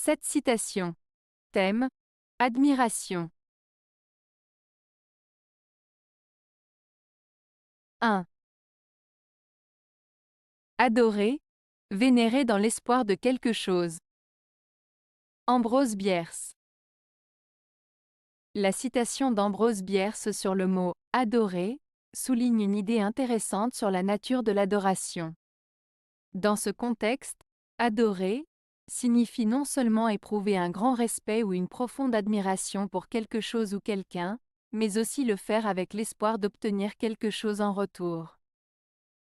Cette citation. Thème. Admiration. 1. Adorer, vénérer dans l'espoir de quelque chose. Ambrose Bierce. La citation d'Ambrose Bierce sur le mot « adorer » souligne une idée intéressante sur la nature de l'adoration. Dans ce contexte, adorer signifie non seulement éprouver un grand respect ou une profonde admiration pour quelque chose ou quelqu'un, mais aussi le faire avec l'espoir d'obtenir quelque chose en retour.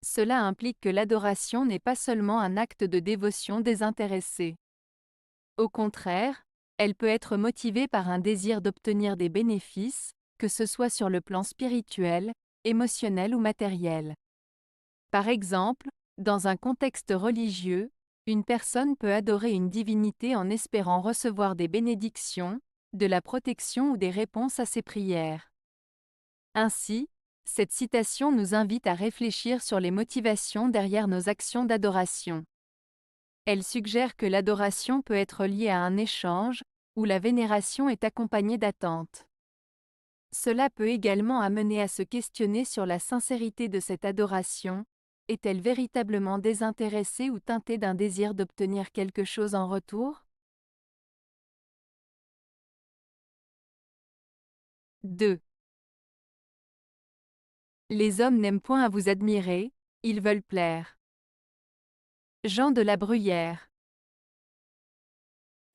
Cela implique que l'adoration n'est pas seulement un acte de dévotion désintéressé. Au contraire, elle peut être motivée par un désir d'obtenir des bénéfices, que ce soit sur le plan spirituel, émotionnel ou matériel. Par exemple, dans un contexte religieux, une personne peut adorer une divinité en espérant recevoir des bénédictions, de la protection ou des réponses à ses prières. Ainsi, cette citation nous invite à réfléchir sur les motivations derrière nos actions d'adoration. Elle suggère que l'adoration peut être liée à un échange, où la vénération est accompagnée d'attente. Cela peut également amener à se questionner sur la sincérité de cette adoration. Est-elle véritablement désintéressée ou teintée d'un désir d'obtenir quelque chose en retour? 2. Les hommes n'aiment point à vous admirer, ils veulent plaire. Jean de la Bruyère.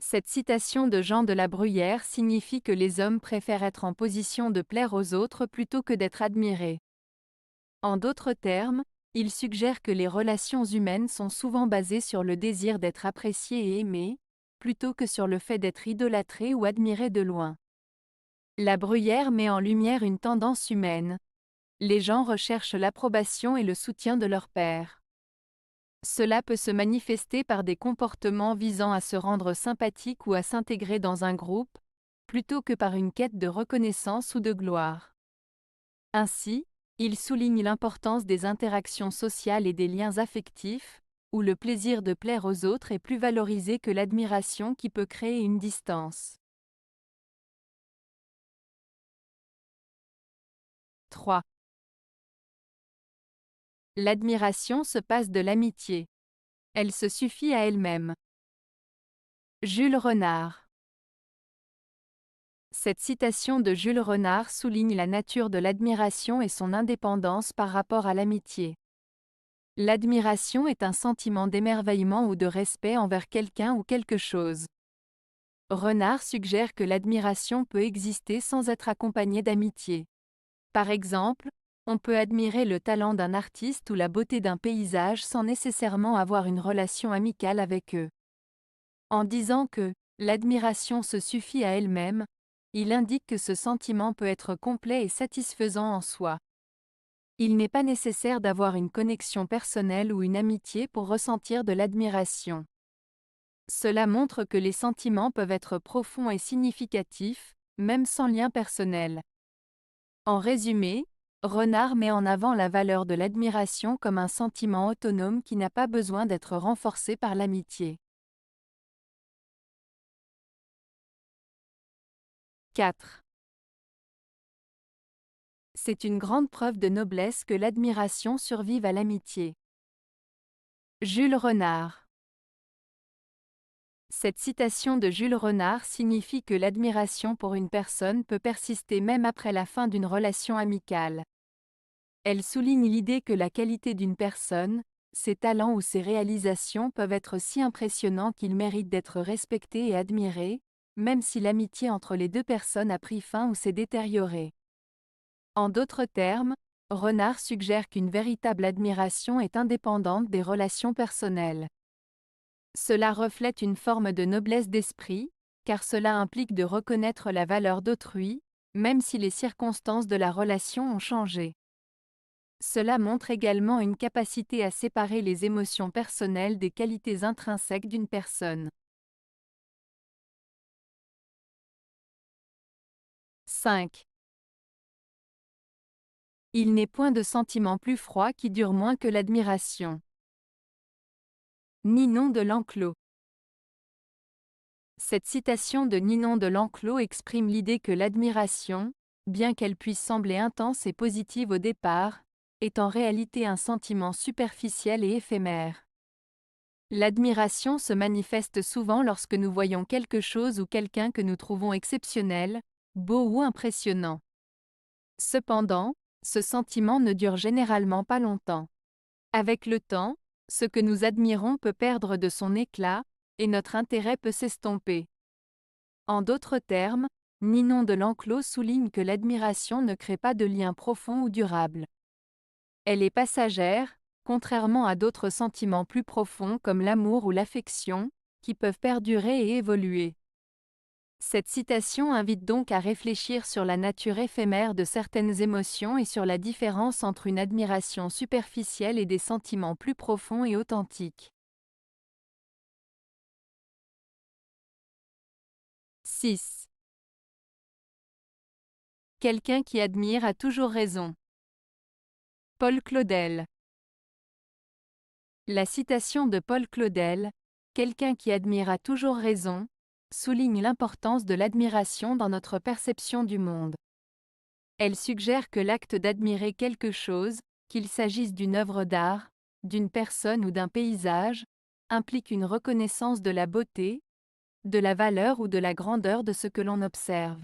Cette citation de Jean de la Bruyère signifie que les hommes préfèrent être en position de plaire aux autres plutôt que d'être admirés. En d'autres termes, il suggère que les relations humaines sont souvent basées sur le désir d'être apprécié et aimé, plutôt que sur le fait d'être idolâtré ou admiré de loin. La Bruyère met en lumière une tendance humaine. Les gens recherchent l'approbation et le soutien de leurs pairs. Cela peut se manifester par des comportements visant à se rendre sympathique ou à s'intégrer dans un groupe, plutôt que par une quête de reconnaissance ou de gloire. Ainsi, il souligne l'importance des interactions sociales et des liens affectifs, où le plaisir de plaire aux autres est plus valorisé que l'admiration qui peut créer une distance. 3. L'admiration se passe de l'amitié. Elle se suffit à elle-même. Jules Renard. Cette citation de Jules Renard souligne la nature de l'admiration et son indépendance par rapport à l'amitié. L'admiration est un sentiment d'émerveillement ou de respect envers quelqu'un ou quelque chose. Renard suggère que l'admiration peut exister sans être accompagnée d'amitié. Par exemple, on peut admirer le talent d'un artiste ou la beauté d'un paysage sans nécessairement avoir une relation amicale avec eux. En disant que l'admiration se suffit à elle-même, il indique que ce sentiment peut être complet et satisfaisant en soi. Il n'est pas nécessaire d'avoir une connexion personnelle ou une amitié pour ressentir de l'admiration. Cela montre que les sentiments peuvent être profonds et significatifs, même sans lien personnel. En résumé, Renard met en avant la valeur de l'admiration comme un sentiment autonome qui n'a pas besoin d'être renforcé par l'amitié. 4. C'est une grande preuve de noblesse que l'admiration survive à l'amitié. Jules Renard. Cette citation de Jules Renard signifie que l'admiration pour une personne peut persister même après la fin d'une relation amicale. Elle souligne l'idée que la qualité d'une personne, ses talents ou ses réalisations peuvent être si impressionnants qu'ils méritent d'être respectés et admirés, même si l'amitié entre les deux personnes a pris fin ou s'est détériorée. En d'autres termes, Renard suggère qu'une véritable admiration est indépendante des relations personnelles. Cela reflète une forme de noblesse d'esprit, car cela implique de reconnaître la valeur d'autrui, même si les circonstances de la relation ont changé. Cela montre également une capacité à séparer les émotions personnelles des qualités intrinsèques d'une personne. 5. Il n'est point de sentiment plus froid qui dure moins que l'admiration. Ninon de L'Enclos. Cette citation de Ninon de L'Enclos exprime l'idée que l'admiration, bien qu'elle puisse sembler intense et positive au départ, est en réalité un sentiment superficiel et éphémère. L'admiration se manifeste souvent lorsque nous voyons quelque chose ou quelqu'un que nous trouvons exceptionnel, beau ou impressionnant. Cependant, ce sentiment ne dure généralement pas longtemps. Avec le temps, ce que nous admirons peut perdre de son éclat, et notre intérêt peut s'estomper. En d'autres termes, Ninon de L'Enclos souligne que l'admiration ne crée pas de lien profond ou durable. Elle est passagère, contrairement à d'autres sentiments plus profonds comme l'amour ou l'affection, qui peuvent perdurer et évoluer. Cette citation invite donc à réfléchir sur la nature éphémère de certaines émotions et sur la différence entre une admiration superficielle et des sentiments plus profonds et authentiques. 6. Quelqu'un qui admire a toujours raison. Paul Claudel. La citation de Paul Claudel, « Quelqu'un qui admire a toujours raison », souligne l'importance de l'admiration dans notre perception du monde. Elle suggère que l'acte d'admirer quelque chose, qu'il s'agisse d'une œuvre d'art, d'une personne ou d'un paysage, implique une reconnaissance de la beauté, de la valeur ou de la grandeur de ce que l'on observe.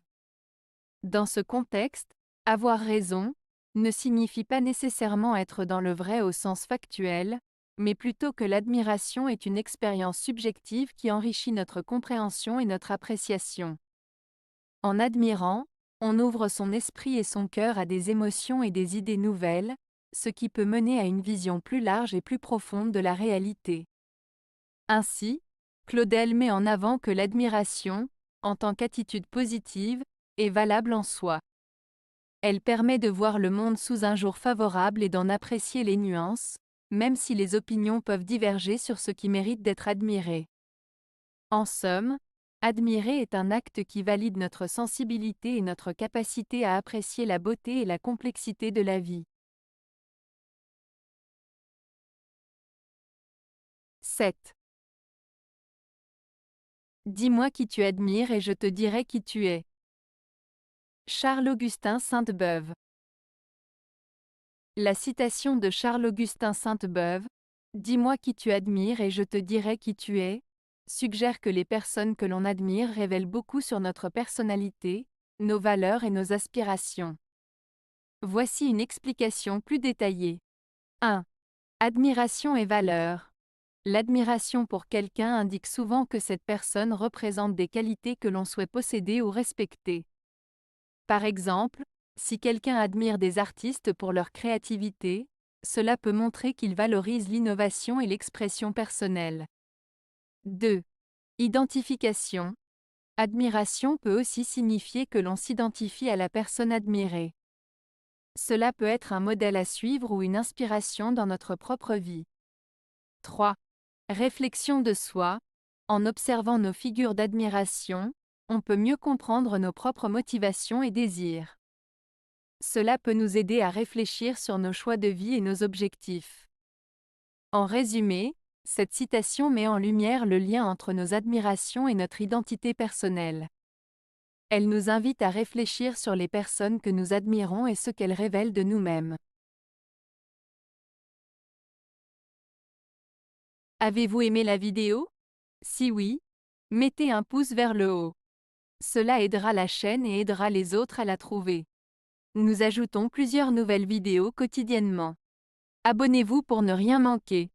Dans ce contexte, avoir raison ne signifie pas nécessairement être dans le vrai au sens factuel, mais plutôt que l'admiration est une expérience subjective qui enrichit notre compréhension et notre appréciation. En admirant, on ouvre son esprit et son cœur à des émotions et des idées nouvelles, ce qui peut mener à une vision plus large et plus profonde de la réalité. Ainsi, Claudel met en avant que l'admiration, en tant qu'attitude positive, est valable en soi. Elle permet de voir le monde sous un jour favorable et d'en apprécier les nuances, même si les opinions peuvent diverger sur ce qui mérite d'être admiré. En somme, admirer est un acte qui valide notre sensibilité et notre capacité à apprécier la beauté et la complexité de la vie. 7. Dis-moi qui tu admires et je te dirai qui tu es. Charles-Augustin Sainte-Beuve. La citation de Charles-Augustin Sainte-Beuve, « Dis-moi qui tu admires et je te dirai qui tu es », suggère que les personnes que l'on admire révèlent beaucoup sur notre personnalité, nos valeurs et nos aspirations. Voici une explication plus détaillée. 1. Admiration et valeur. L'admiration pour quelqu'un indique souvent que cette personne représente des qualités que l'on souhaite posséder ou respecter. Par exemple, si quelqu'un admire des artistes pour leur créativité, cela peut montrer qu'il valorise l'innovation et l'expression personnelle. 2. Identification. Admiration peut aussi signifier que l'on s'identifie à la personne admirée. Cela peut être un modèle à suivre ou une inspiration dans notre propre vie. 3. Réflexion de soi. En observant nos figures d'admiration, on peut mieux comprendre nos propres motivations et désirs. Cela peut nous aider à réfléchir sur nos choix de vie et nos objectifs. En résumé, cette citation met en lumière le lien entre nos admirations et notre identité personnelle. Elle nous invite à réfléchir sur les personnes que nous admirons et ce qu'elles révèlent de nous-mêmes. Avez-vous aimé la vidéo? Si oui, mettez un pouce vers le haut. Cela aidera la chaîne et aidera les autres à la trouver. Nous ajoutons plusieurs nouvelles vidéos quotidiennement. Abonnez-vous pour ne rien manquer.